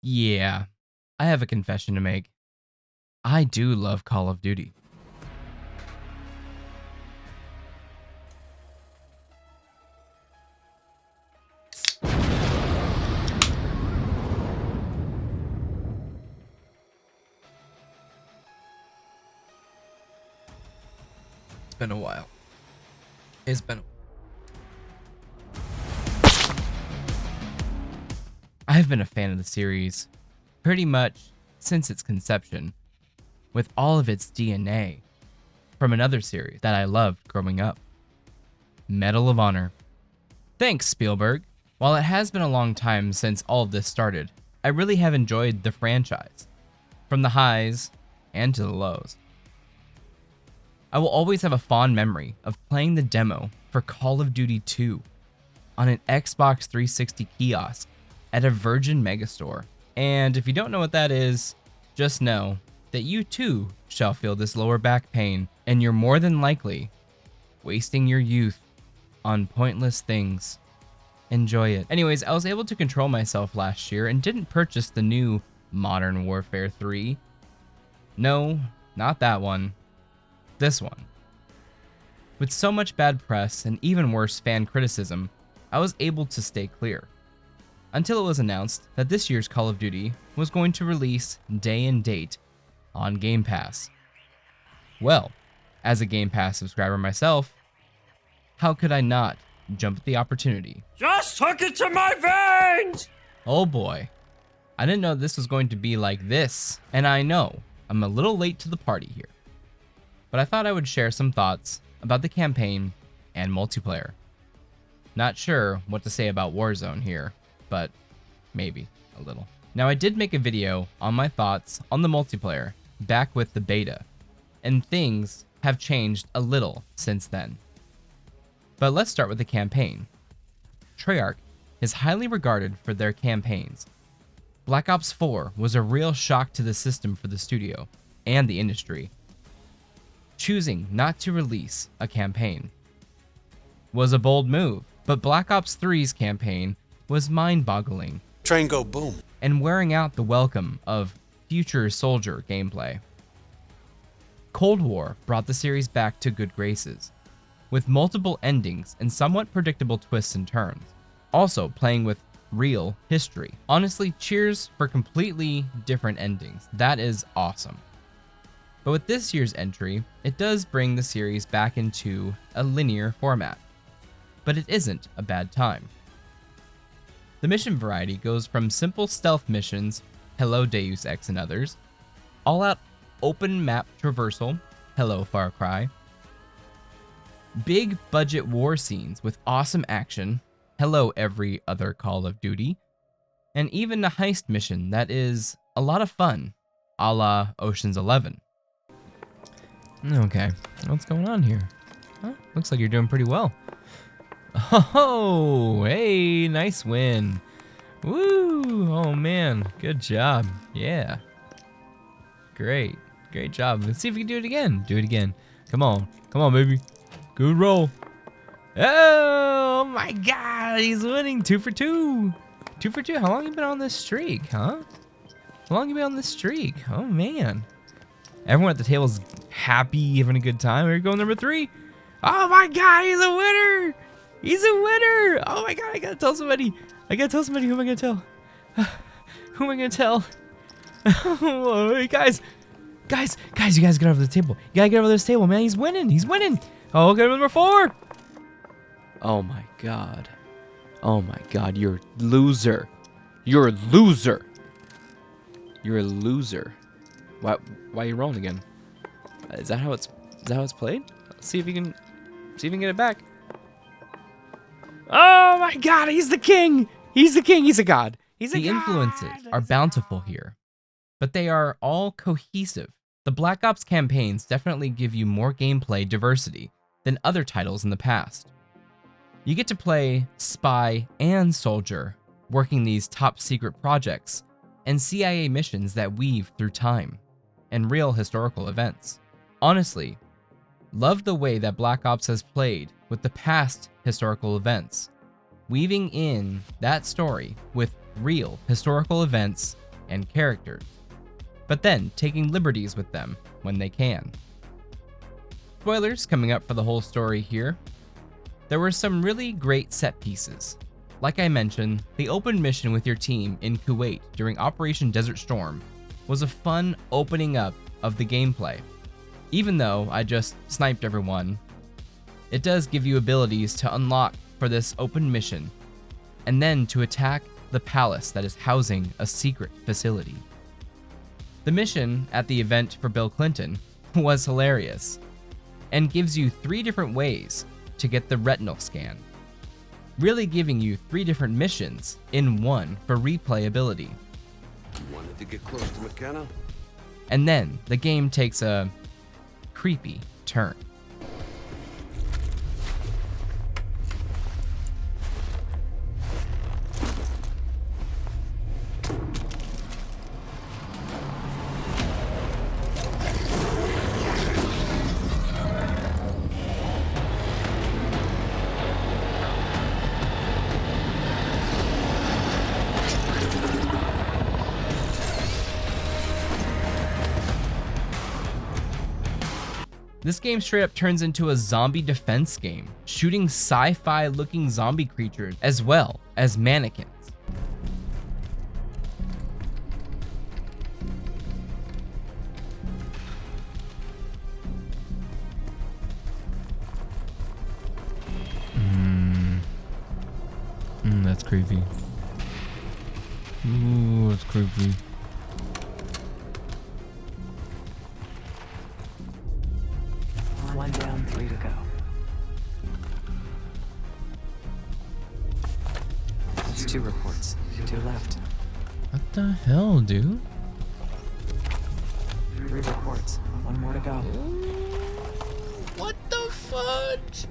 Yeah, I have a confession to make. I do love Call of Duty. It's been a while. It's been. I've been a fan of the series pretty much since its conception, with all of its DNA from another series that I loved growing up, Medal of Honor. Thanks, Spielberg. While it has been a long time since all of this started, I really have enjoyed the franchise, from the highs and to the lows. I will always have a fond memory of playing the demo for Call of Duty 2 on an Xbox 360 kiosk at a Virgin Megastore. And if you don't know what that is, just know that you too shall feel this lower back pain, and you're more than likely wasting your youth on pointless things. Enjoy it. Anyways, I was able to control myself last year and didn't purchase the new Modern Warfare 3. No, not that one. This one. With so much bad press and even worse fan criticism, I was able to stay clear. Until it was announced that this year's Call of Duty was going to release day and date on Game Pass. Well, as a Game Pass subscriber myself, how could I not jump at the opportunity? Just hook it to my veins! Oh boy. I didn't know this was going to be like this, and I know I'm a little late to the party here. But I thought I would share some thoughts about the campaign and multiplayer. Not sure what to say about Warzone here, but maybe a little. Now, I did make a video on my thoughts on the multiplayer back with the beta, and things have changed a little since then. But let's start with the campaign. Treyarch is highly regarded for their campaigns. Black Ops 4 was a real shock to the system for the studio and the industry. Choosing not to release a campaign was a bold move, but Black Ops 3's campaign was mind-boggling. Train go boom. And wearing out the welcome of future soldier gameplay. Cold War brought the series back to good graces, with multiple endings and somewhat predictable twists and turns. Also playing with real history. Honestly, cheers for completely different endings. That is awesome. But with this year's entry, it does bring the series back into a linear format. But it isn't a bad time. The mission variety goes from simple stealth missions, hello Deus Ex and others, all-out open map traversal, hello Far Cry, big budget war scenes with awesome action, hello every other Call of Duty, and even a heist mission that is a lot of fun, a la Ocean's 11. Okay, what's going on here? Huh? Looks like you're doing pretty well. Oh, hey, nice win. Woo, oh man, good job. Yeah. Great job. Let's see if we can do it again. Do it again. Come on, baby. Good roll. Oh my God, he's winning 2 for 2. 2 for 2, how long have you been on this streak, huh? How long have you been on this streak? Oh man. Everyone at the table's happy, having a good time. Here we go, number 3. Oh my God, he's a winner. He's a winner! Oh my God, I gotta tell somebody. Who am I gonna tell? Who am I gonna tell? Oh, guys, you guys get over the table. You gotta get over this table, man. He's winning. Oh, okay, number 4. Oh my God, you're a loser. You're a loser. Why are you rolling again? Is that how it's played? Let's see if you can get it back. Oh my God, he's the king! He's a god! The influences are bountiful here, but they are all cohesive. The Black Ops campaigns definitely give you more gameplay diversity than other titles in the past. You get to play spy and soldier, working these top secret projects and CIA missions that weave through time and real historical events. Honestly, love the way that Black Ops has played with the past historical events, weaving in that story with real historical events and characters, but then taking liberties with them when they can. Spoilers coming up for the whole story here. There were some really great set pieces. Like I mentioned, the open mission with your team in Kuwait during Operation Desert Storm was a fun opening up of the gameplay. Even though I just sniped everyone, it does give you abilities to unlock for this open mission, and then to attack the palace that is housing a secret facility. The mission at the event for Bill Clinton was hilarious, and gives you 3 different ways to get the retinal scan, really giving you 3 different missions in one for replayability. You wanted to get close to McKenna? And then the game takes a creepy turn. This game straight up turns into a zombie defense game, shooting sci-fi looking zombie creatures as well as mannequins. That's creepy. Ooh, that's creepy. One down, 3 to go. That's 2 reports. 2 left. What the hell, dude? 3 reports. 1 more to go. What the fudge?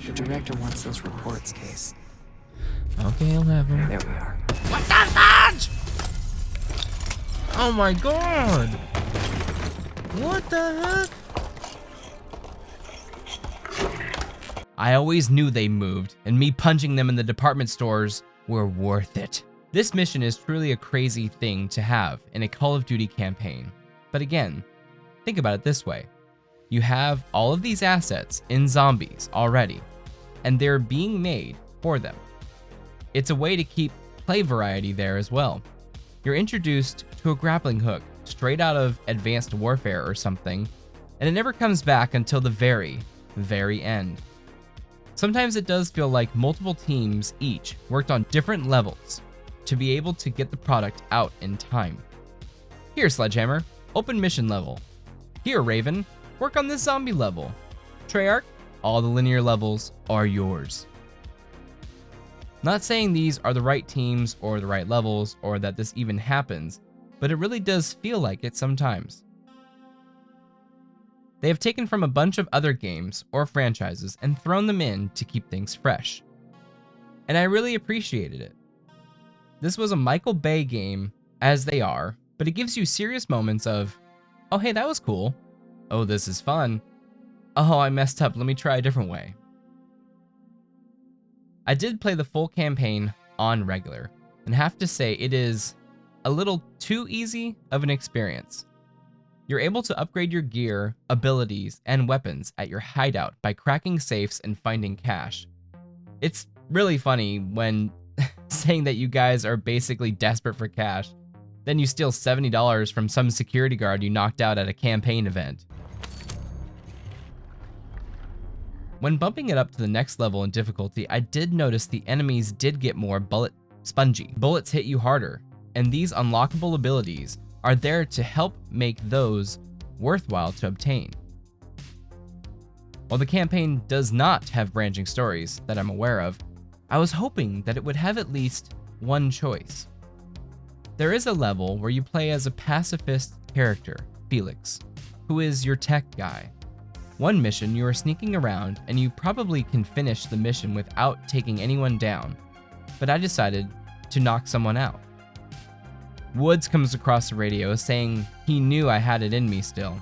The director wants those reports, Case. Okay, I'll have him. There we are. What the fudge? Oh my god! What the heck? I always knew they moved, and me punching them in the department stores were worth it. This mission is truly a crazy thing to have in a Call of Duty campaign. But again, think about it this way. You have all of these assets in zombies already, and they're being made for them. It's a way to keep play variety there as well. You're introduced to a grappling hook straight out of Advanced Warfare or something, and it never comes back until the very, very end. Sometimes it does feel like multiple teams each worked on different levels to be able to get the product out in time. Here, Sledgehammer, open mission level. Here, Raven, work on this zombie level. Treyarch, all the linear levels are yours. Not saying these are the right teams or the right levels or that this even happens, but it really does feel like it sometimes. They have taken from a bunch of other games or franchises and thrown them in to keep things fresh. And I really appreciated it. This was a Michael Bay game, as they are, but it gives you serious moments of, oh hey, that was cool. Oh, this is fun. Oh, I messed up, let me try a different way. I did play the full campaign on regular, and have to say it is a little too easy of an experience. You're able to upgrade your gear, abilities, and weapons at your hideout by cracking safes and finding cash. It's really funny when saying that you guys are basically desperate for cash, then you steal $70 from some security guard you knocked out at a campaign event. When bumping it up to the next level in difficulty, I did notice the enemies did get more bullet spongy. Bullets hit you harder, and these unlockable abilities are there to help make those worthwhile to obtain. While the campaign does not have branching stories that I'm aware of, I was hoping that it would have at least one choice. There is a level where you play as a pacifist character, Felix, who is your tech guy. One mission you are sneaking around and you probably can finish the mission without taking anyone down, but I decided to knock someone out. Woods comes across the radio saying he knew I had it in me still.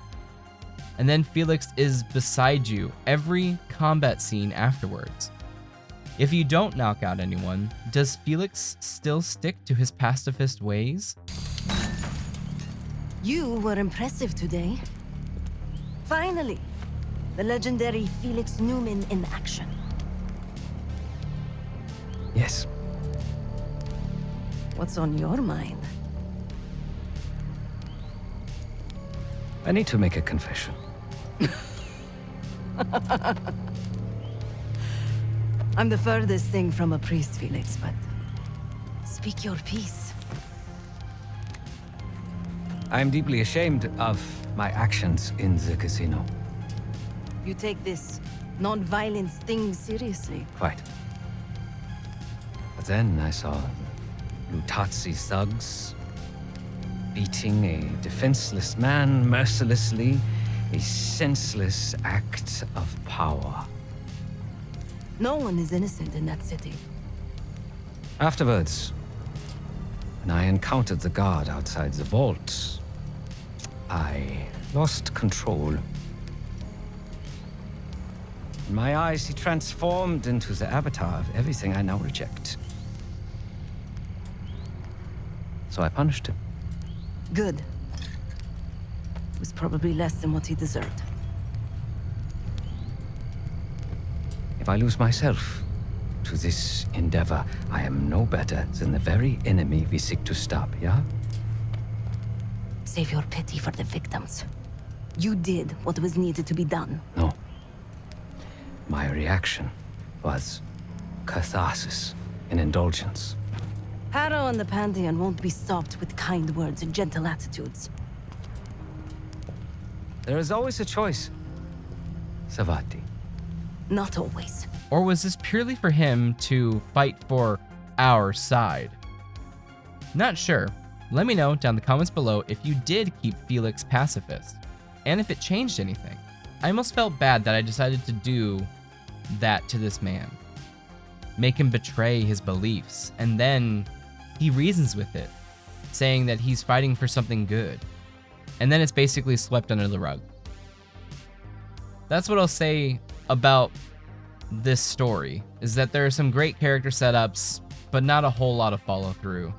and then Felix is beside you every combat scene afterwards. If you don't knock out anyone, does Felix still stick to his pacifist ways? You were impressive today. Finally, the legendary Felix Newman in action. Yes. What's on your mind? I need to make a confession. I'm the furthest thing from a priest, Felix, but speak your piece. I'm deeply ashamed of my actions in the casino. You take this non-violence thing seriously. Quite. But then I saw Lutazzi thugs beating a defenseless man mercilessly, a senseless act of power. No one is innocent in that city. Afterwards, when I encountered the guard outside the vault, I lost control. In my eyes, he transformed into the avatar of everything I now reject. So I punished him. Good. It was probably less than what he deserved. If I lose myself to this endeavor, I am no better than the very enemy we seek to stop, yeah? Save your pity for the victims. You did what was needed to be done. No. My reaction was catharsis and indulgence. Harrow and the Pantheon won't be stopped with kind words and gentle attitudes. There is always a choice, Savati. Not always. Or was this purely for him to fight for our side? Not sure. Let me know down in the comments below if you did keep Felix pacifist, and if it changed anything. I almost felt bad that I decided to do that to this man. Make him betray his beliefs, and then he reasons with it, saying that he's fighting for something good. And then it's basically swept under the rug. That's what I'll say about this story, is that there are some great character setups, but not a whole lot of follow through.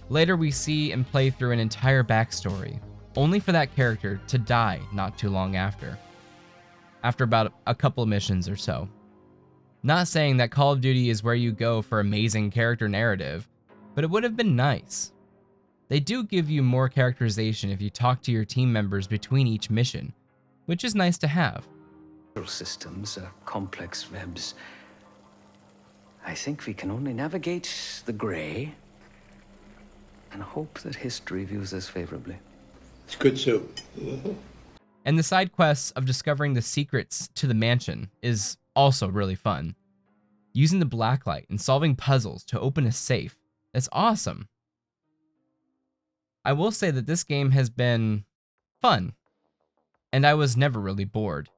Later we see and play through an entire backstory, only for that character to die not too long after about a couple of missions or so. Not saying that Call of Duty is where you go for amazing character narrative, but it would have been nice. They do give you more characterization if you talk to your team members between each mission, which is nice to have. Systems are complex webs. I think we can only navigate the gray and hope that history views us favorably. It's good soup. And the side quests of discovering the secrets to the mansion is also really fun. Using the blacklight and solving puzzles to open a safe, that's awesome. I will say that this game has been fun, and I was never really bored.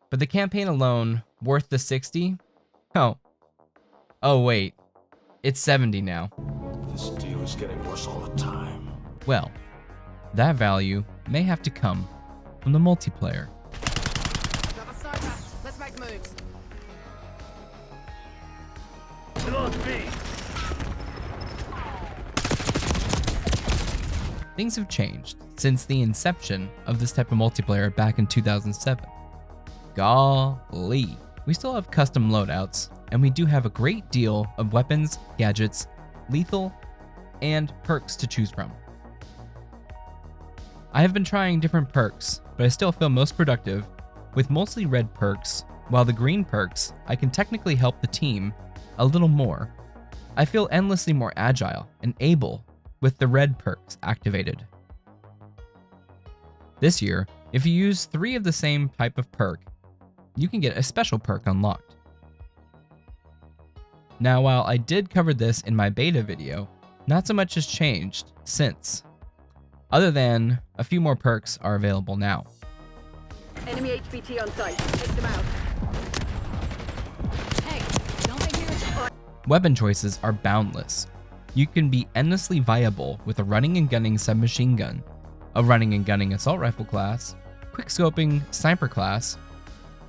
But the campaign alone, worth the 60? Oh wait, it's 70 now. This deal is getting worse all the time. Well, that value may have to come from the multiplayer. Let's make moves. Things have changed since the inception of this type of multiplayer back in 2007. Golly, we still have custom loadouts, and we do have a great deal of weapons, gadgets, lethal, and perks to choose from. I have been trying different perks, but I still feel most productive with mostly red perks, while the green perks, I can technically help the team a little more. I feel endlessly more agile and able with the red perks activated. This year, if you use 3 of the same type of perk, you can get a special perk unlocked. Now, while I did cover this in my beta video, not so much has changed since, other than a few more perks are available now. Enemy HVT on site. Take them out. Hey, don't make me retreat. Weapon choices are boundless. You can be endlessly viable with a running and gunning submachine gun, a running and gunning assault rifle class, quickscoping sniper class,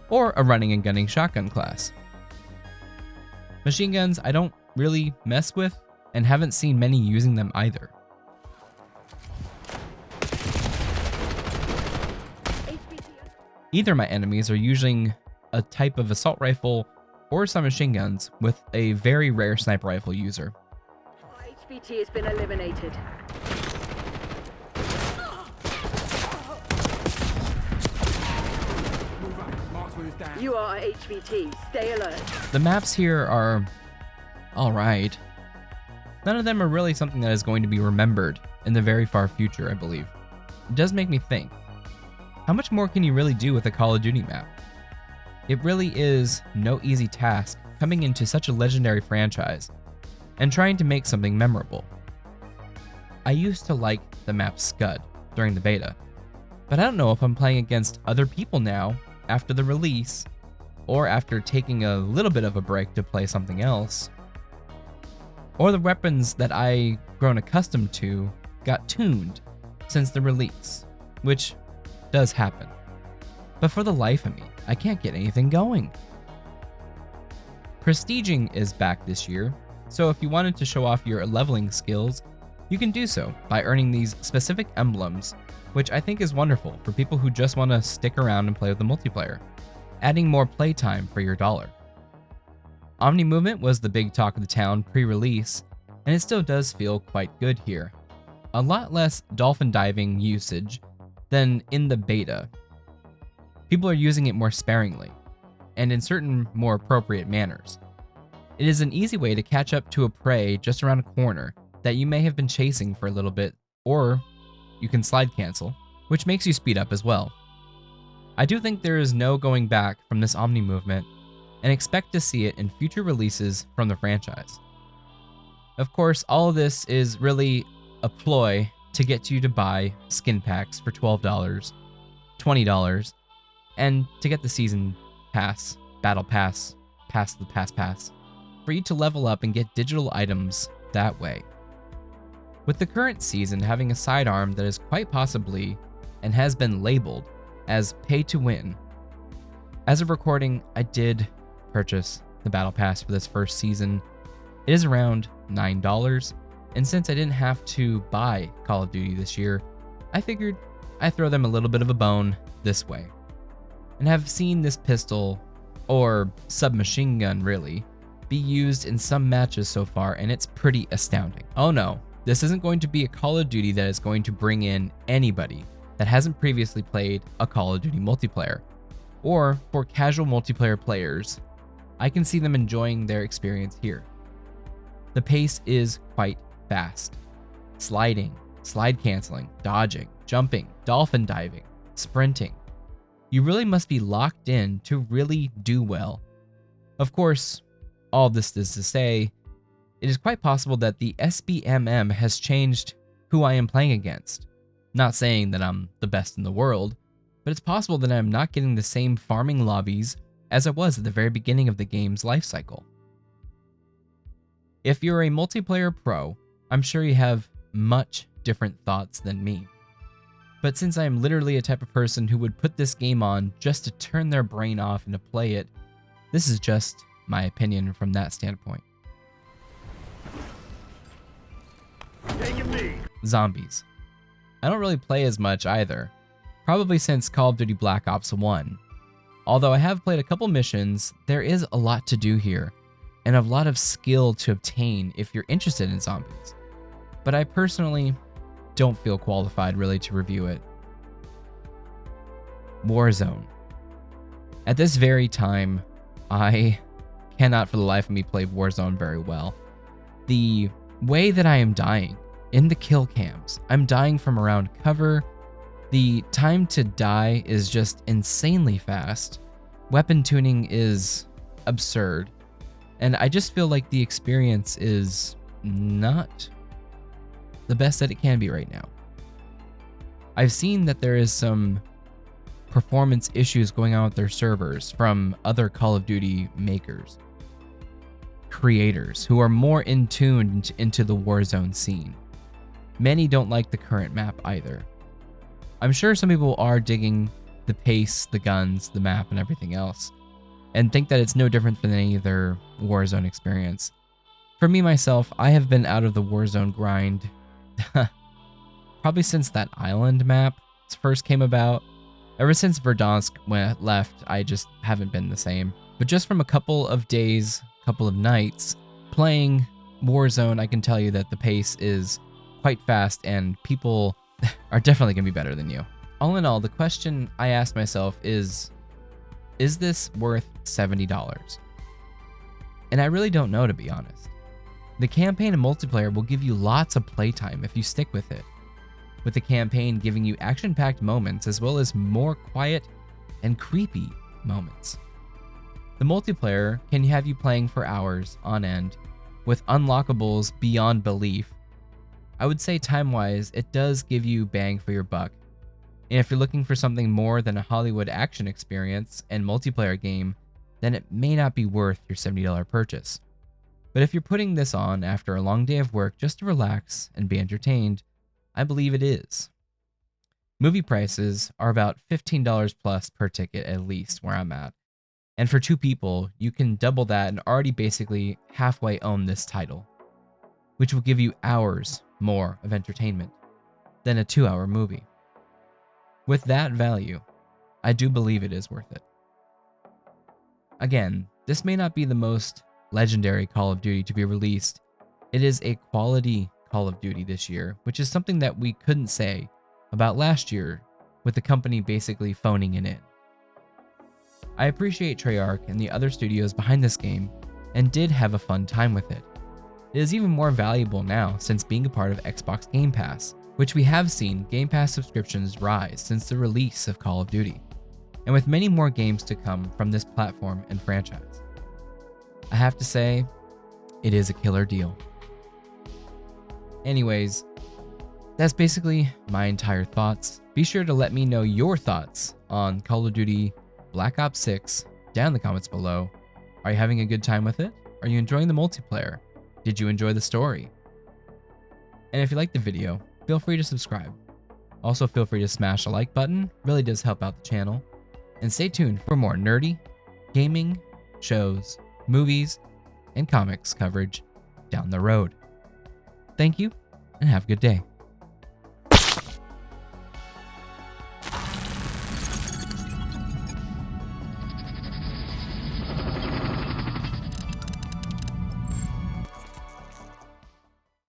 or a running and gunning shotgun class. Machine guns I don't really mess with and haven't seen many using them either. Either my enemies are using a type of assault rifle or some machine guns, with a very rare sniper rifle user. HVT has been eliminated. You are HVT. Stay alert. The maps here are alright. None of them are really something that is going to be remembered in the very far future, I believe. It does make me think, how much more can you really do with a Call of Duty map? It really is no easy task coming into such a legendary franchise and trying to make something memorable. I used to like the map Scud during the beta, but I don't know if I'm playing against other people now after the release, or after taking a little bit of a break to play something else, or the weapons that I grown accustomed to got tuned since the release, which does happen. But for the life of me, I can't get anything going. Prestiging is back this year, so if you wanted to show off your leveling skills, you can do so by earning these specific emblems, which I think is wonderful for people who just want to stick around and play with the multiplayer, adding more playtime for your dollar. Omni movement was the big talk of the town pre-release, and it still does feel quite good here. A lot less dolphin diving usage than in the beta. People are using it more sparingly, and in certain more appropriate manners. It is an easy way to catch up to a prey just around a corner that you may have been chasing for a little bit, or you can slide cancel, which makes you speed up as well. I do think there is no going back from this Omni movement, and expect to see it in future releases from the franchise. Of course, all of this is really a ploy to get you to buy skin packs for $12, $20, and to get the season pass, battle pass, pass the pass, for you to level up and get digital items that way. With the current season having a sidearm that is quite possibly, and has been labeled, as pay to win. As of recording, I did purchase the battle pass for this first season. It is around $9, and since I didn't have to buy Call of Duty this year, I figured I'd throw them a little bit of a bone this way. And have seen this pistol, or submachine gun really, be used in some matches so far, and it's pretty astounding. Oh no, this isn't going to be a Call of Duty that is going to bring in anybody that hasn't previously played a Call of Duty multiplayer. Or for casual multiplayer players, I can see them enjoying their experience here. The pace is quite fast. Sliding, slide canceling, dodging, jumping, dolphin diving, sprinting. You really must be locked in to really do well. Of course, all this is to say, it is quite possible that the SBMM has changed who I am playing against. Not saying that I'm the best in the world, but it's possible that I'm not getting the same farming lobbies as I was at the very beginning of the game's life cycle. If you're a multiplayer pro, I'm sure you have much different thoughts than me. But since I am literally a type of person who would put this game on just to turn their brain off and to play it, this is just my opinion from that standpoint. Zombies. I don't really play as much either, probably since Call of Duty Black Ops 1. Although I have played a couple missions, there is a lot to do here, and a lot of skill to obtain if you're interested in zombies. But I personally don't feel qualified really to review it. Warzone. At this very time, I cannot for the life of me play Warzone very well. The way that I am dying in the kill cams, I'm dying from around cover. The time to die is just insanely fast. Weapon tuning is absurd. And I just feel like the experience is not the best that it can be right now. I've seen that there is some performance issues going on with their servers from other Call of Duty makers, creators who are more in tune into the Warzone scene. Many don't like the current map either. I'm sure some people are digging the pace, the guns, the map, and everything else, and think that it's no different than any other Warzone experience. For me, myself, I have been out of the Warzone grind probably since that island map first came about. Ever since Verdansk left, I just haven't been the same. But just from a couple of days, couple of nights, playing Warzone, I can tell you that the pace is quite fast and people are definitely going to be better than you. All in all, the question I asked myself is this worth $70? And I really don't know, to be honest. The campaign and multiplayer will give you lots of playtime if you stick with it, with the campaign giving you action-packed moments as well as more quiet and creepy moments. The multiplayer can have you playing for hours on end with unlockables beyond belief. I would say time-wise, it does give you bang for your buck. And if you're looking for something more than a Hollywood action experience and multiplayer game, then it may not be worth your $70 purchase. But if you're putting this on after a long day of work just to relax and be entertained, I believe it is. Movie prices are about $15 plus per ticket at least where I'm at. And for 2 people, you can double that and already basically halfway own this title, which will give you hours more of entertainment than a 2-hour movie. With that value, I do believe it is worth it. Again, this may not be the most legendary Call of Duty to be released. It is a quality Call of Duty this year, which is something that we couldn't say about last year with the company basically phoning it in. I appreciate Treyarch and the other studios behind this game and did have a fun time with it. It is even more valuable now since being a part of Xbox Game Pass, which we have seen Game Pass subscriptions rise since the release of Call of Duty, and with many more games to come from this platform and franchise. I have to say, it is a killer deal. Anyways, that's basically my entire thoughts. Be sure to let me know your thoughts on Call of Duty Black Ops 6 down in the comments below. Are you having a good time with it? Are you enjoying the multiplayer? Did you enjoy the story? And if you liked the video, feel free to subscribe. Also feel free to smash the like button, really does help out the channel. And stay tuned for more nerdy, gaming, shows, movies, and comics coverage down the road. Thank you, and have a good day.